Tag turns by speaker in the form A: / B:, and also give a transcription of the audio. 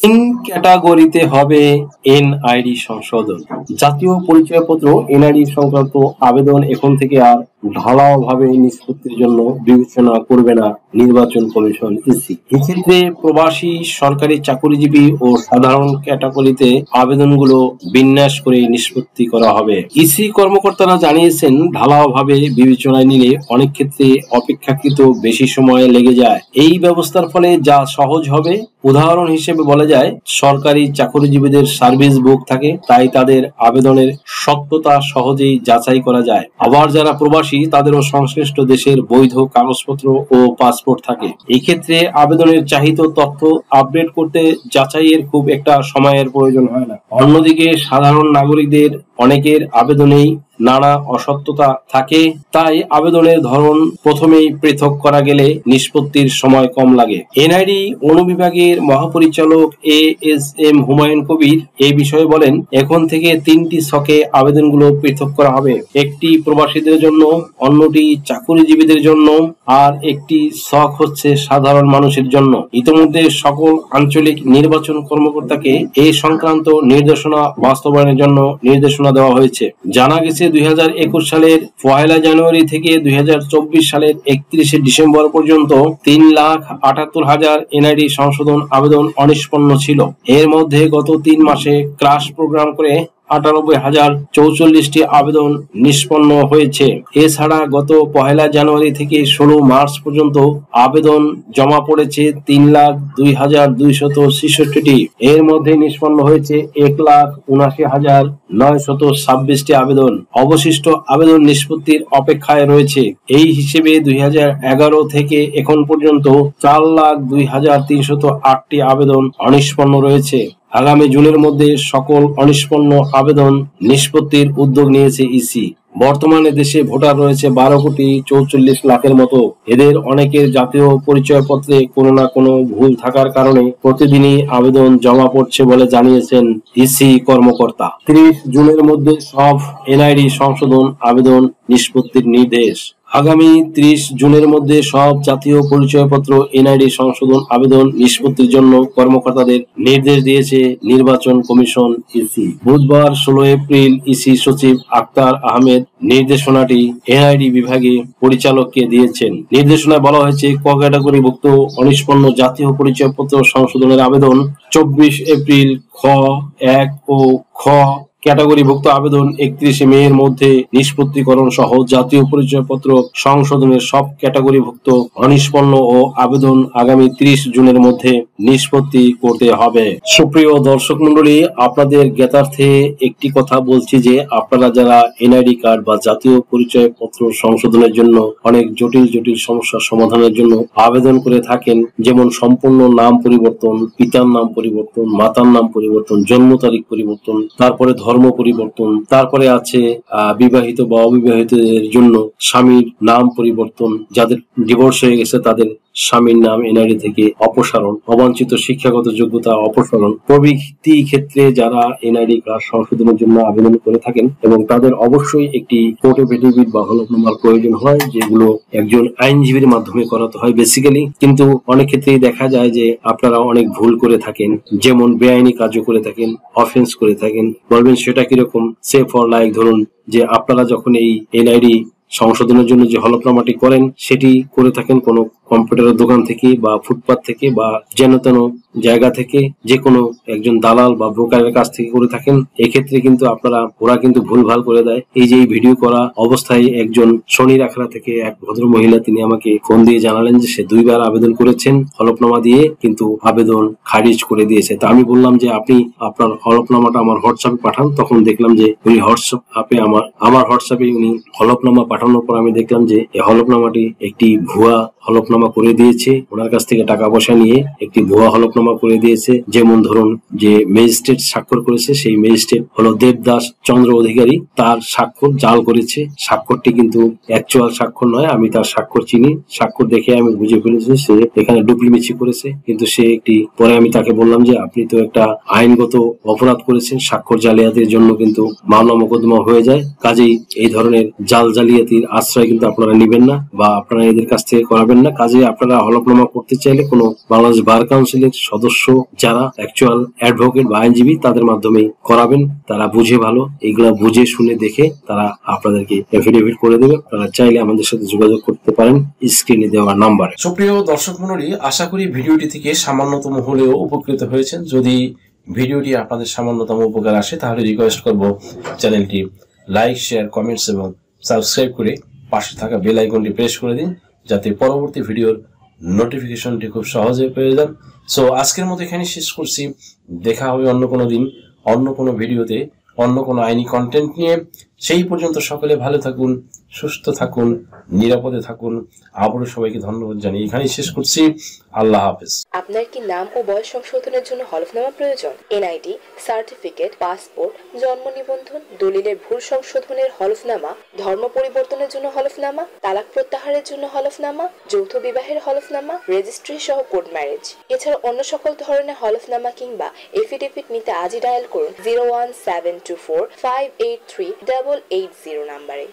A: তিন ক্যাটাগরিতে হবে এনআইডি সংশোধন। জাতীয় পরিচয়পত্র এনআইডি সংক্রান্ত আবেদন এখন থেকে আর ঢালাওভাবে নিষ্পত্তির জন্য বিবেচনা করবে না নির্বাচন কমিশন ইসি। এক্ষেত্রে প্রবাসী, সরকারি চাকরিজীবী ও সাধারণ ক্যাটাগরিতে আবেদনগুলো বিন্যাস করে নিষ্পত্তি করা হবে। ইসি কর্মকর্তারা জানিয়েছেন, ঢালাওভাবে বিবেচনায় নিলে অনেক ক্ষেত্রে অপেক্ষাকৃত বেশি সময় লেগে যায়। এই ব্যবস্থার ফলে যা সহজ হবে, উদাহরণ হিসেবে বলা যায়, সরকারি চাকরিজীবীদের সার্ভিস বুক থাকে, তাই তাদের আবেদনের সত্যতা সহজেই যাচাই করা যায়। আবার যারা প্রবাসী, তাদেরও সংশ্লিষ্ট দেশের বৈধ কাগজপত্র ও পাসপোর্ট থাকে। এই ক্ষেত্রে আবেদনের চাহিত তথ্য আপডেট করতে যাচাইয়ের খুব একটা সময়ের প্রয়োজন হয় না। অন্যদিকে সাধারণ নাগরিকদের অনেকের আবেদনেই নানা অসত্যতা থাকে, তাই আবেদনের ধরন প্রথমেই পৃথক করা গেলে নিষ্পত্তির সময় কম লাগে। এনআইডি অনুবিভাগের মহাপরিচালক এএসএম হুমায়ুন কবির এই বিষয়ে বলেন, এখন থেকে তিনটি ছকে আবেদনগুলো পৃথক করা হবে। একটি প্রবাসীদের জন্য, অন্যটি চাকরিজীবীদের জন্য, আর একটি ছক হচ্ছে সাধারণ মানুষের জন্য। ইতিমধ্যে সকল আঞ্চলিক নির্বাচন কর্মকর্তাকে এই সংক্রান্ত নির্দেশনা বাস্তবায়নের জন্য নির্দেশনা দেওয়া হয়েছে। জানা গেছে, 2021 সালের 1 জানুয়ারি থেকে 2024 সালের 31 ডিসেম্বর পর্যন্ত 3,78,000 এনআইডি সংশোধন আবেদন অনিষ্পন্ন ছিল। এর মধ্যে গত 3 মাসে ক্রাশ প্রোগ্রাম করে 98,044টি আবেদন নিষ্পন্ন হয়েছে। এছাড়া গত 1 জানুয়ারি থেকে 16 মার্চ পর্যন্ত আবেদন জমা পড়েছে 3,02,266টি। এর মধ্যে নিষ্পন্ন হয়েছে 1,79,926টি আবেদন। অবশিষ্ট আবেদন নিষ্পত্তির অপেক্ষায় রয়েছে। এই হিসেবে 2011 থেকে এখন পর্যন্ত 4,02,308টি আবেদন অনিষ্পন্ন রয়েছে। আগামী জুনের মধ্যে সকল অনিষ্পন্ন আবেদন নিষ্পত্তির উদ্যোগ নিয়েছে ইসি। বর্তমানে দেশে ভোটার রয়েছে 12,44,00,000-এর মতো। এদের অনেকের জাতীয় পরিচয়পত্রে কোনো না কোনো ভুল থাকার কারণে প্রতিদিনই আবেদন জমা পড়ছে বলে জানিয়েছেন ইসি কর্মকর্তা। 30 জুনের মধ্যে সব এনআইডি সংশোধন আবেদন নিষ্পত্তির নির্দেশ। আগামী 30 জুনের মধ্যে সব জাতীয় পরিচয়পত্র এনআইডি সংশোধন আবেদন নিষ্পত্তির জন্য কর্মকর্তাদের নির্দেশ দিয়েছে নির্বাচন কমিশন ইসি। বুধবার 16 এপ্রিল ইসি সচিব আক্তার আহমেদ নির্দেশনাটি এনআইডি বিভাগে পরিচালককে দিয়েছেন। নির্দেশনায় বলা হয়েছে, ক ক্যাটাগরিভুক্ত অনিষ্পন্ন জাতীয় পরিচয়পত্র সংশোধনের আবেদন 24 এপ্রিল খ 1 ও খ ক্যাটাগরিভুক্ত আবেদন 31 মে এর মধ্যে নিষ্পত্তিকরণ সহ জাতীয় পরিচয়পত্র সংশোধনের সব ক্যাটাগরিভুক্ত অনিষ্পন্ন ও আবেদন আগামী 30 জুনের মধ্যে নিষ্পত্তি করতে হবে। সুপ্রিয় দর্শক মন্ডলী, আপনাদের জ্ঞাতার্থে একটি কথা বলছি যে, আপনারা যারা এনআইডি কার্ড বা জাতীয় পরিচয়পত্র সংশোধনের জন্য অনেক জটিল জটিল সমস্যার সমাধানের জন্য আবেদন করে থাকেন, যেমন সম্পূর্ণ নাম পরিবর্তন, পিতার নাম পরিবর্তন, মাতার নাম পরিবর্তন, জন্ম তারিখ পরিবর্তন, তারপরে ধর্ম পরিবর্তন, তারপরে আছে বিবাহিত বা অবিবাহিতদের জন্য স্বামীর নাম পরিবর্তন, যাদের ডিভোর্স হয়ে গেছে তাদের স্বামীর নাম এনআইডি থেকে অপসারণ, অবাঞ্ছিত শিক্ষাগত যোগ্যতা অপসারণ প্রভৃতি ক্ষেত্রে যারা এনআইডি কার্ড সংশোধনের জন্য আবেদন করে থাকেন, এবং তাদের অবশ্যই একটি কোর্ট এফিডেভিট বা হলফনামার প্রয়োজন হয়, যেগুলো একজন আইনজীবীর মাধ্যমে করাতে হয় বেসিক্যালি। কিন্তু অনেক ক্ষেত্রেই দেখা যায় যে আপনারা অনেক ভুল করে থাকেন, যেমন বেআইনি কাজও করে থাকেন, অফেন্স করে থাকেন। বলবেন সেটা কিরকম? সে ফর লাইক, ধরুন যে আপনারা যখন এই এনআইডি সংশোধনের জন্য যে হলফনামাটি করেন, সেটি করে থাকেন কোনো কম্পিউটারের দোকান থেকে বা ফুটপাত থেকে বা যেন তেন জায়গা থেকে, যে কোনো একজন দালাল বা ব্রোকারের কাছ থেকে করে থাকেন। এক্ষেত্রে কিন্তু ওরা কিন্তু ভুলভাল করে দেয়। এই যে এই ভিডিও করা অবস্থায় একজন শনির আখড়া থেকে এক ভদ্র মহিলা, তিনি আমাকে ফোন দিয়ে জানালেন যে সে 2 বার আবেদন করেছেন হলফনামা দিয়ে, কিন্তু আবেদন খারিজ করে দিয়েছে। তা আমি বললাম যে আপনি আপনার হলফনামাটা আমার হোয়াটসঅ্যাপে পাঠান। তখন দেখলাম যে উনি হোয়াটসঅ্যাপে আমার হোয়াটসঅ্যাপে উনি হলফনামা পাঠানোর পর আমি দেখলাম যে এই হলফনামাটি একটি ভুয়া হলফনামা হলফনামা করে দিয়েছে, ওনার কাছ থেকে টাকা পয়সা নিয়ে একটি ভুয়া হলফনামা করে দিয়েছে। যেমন ধরুন, যে ম্যাজিস্ট্রেট স্বাক্ষর করেছে সেই ম্যাজিস্ট্রেট হলো দেবদাস চন্দ্র অধিকারী, তার স্বাক্ষর জাল করেছে। স্বাক্ষরটি কিন্তু অ্যাকচুয়াল স্বাক্ষর নয়, আমি তার স্বাক্ষর চিনি, স্বাক্ষর দেখে আমি বুঝে ফেলেছি সে এখানে ডুপ্লিমেসি করেছে। কিন্তু সে পরে আমি তাকে বললাম যে আপনি তো একটা আইনগত অপরাধ করেছেন, স্বাক্ষর জালিয়াতির জন্য কিন্তু মামলা মোকদ্দমা হয়ে যায়, কাজেই এই ধরনের জাল জালিয়াতির আশ্রয় কিন্তু আপনারা নেবেন না বা আপনারা এদের কাছ থেকে করাবেন না। কাজেই আপনারা হলফনামা করতে চাইলে কোনো বাংলাদেশ বার কাউন্সিলের সদস্য যারা অ্যাকচুয়াল অ্যাডভোকেট বা আইনজীবী তাদের মাধ্যমে করাবেন, তারা বুঝে ভালো, এগুলা বুঝে শুনে দেখে তারা আপনাদেরকে এফিডেভিট করে দেবে। আপনারা চাইলে আমাদের সাথে যোগাযোগ করতে পারেন স্ক্রিনে দেওয়া নাম্বারে।
B: সুপ্রিয় দর্শক মণ্ডলী, আশা করি ভিডিওটি থেকে সামান্যতম হলেও উপকৃত হয়েছেন। যদি ভিডিওটি আপনাদের সামান্যতম উপকার আসে তাহলে রিকোয়েস্ট করব চ্যানেলটি লাইক, শেয়ার, কমেন্টস এবং সাবস্ক্রাইব করে পাশে থাকা বেল আইকনটি প্রেস করে দিন, যাতে পরবর্তী ভিডিওর নোটিফিকেশনটি খুব সহজে পেয়ে যান। সো আজকের মতো এখানে শেষ করছি। দেখা হবে অন্য কোনো দিন, অন্য কোনো ভিডিওতে, অন্য কোনো আইনি কন্টেন্ট নিয়ে। সেই পর্যন্ত সকলে ভালো থাকুন, সুস্থ থাকুন, নিরাপদে থাকুন। আবারও সবাইকে ধন্যবাদ জানিয়ে এখানেই শেষ করছি। আল্লাহ হাফেজ।
C: আপনার কি নাম ও বয়স সংশোধনের জন্য হলফনামা প্রয়োজন? এনআইডি সার্টিফিকেট, পাসপোর্ট, জন্ম নিবন্ধন, দলিলের ভুল সংশোধনের হলফনামা, ধর্ম পরিবর্তনের জন্য হলফনামা, তালাক প্রত্যাহারের জন্য হলফনামা, যৌথ বিবাহের হলফনামা, রেজিস্ট্রি সহ কোর্ট ম্যারেজ, এছাড়া অন্য সকল ধরনের হলফনামা কিংবা এফিডেভিট নিতে আজই ডায়াল করুন 01724583880 নাম্বারে।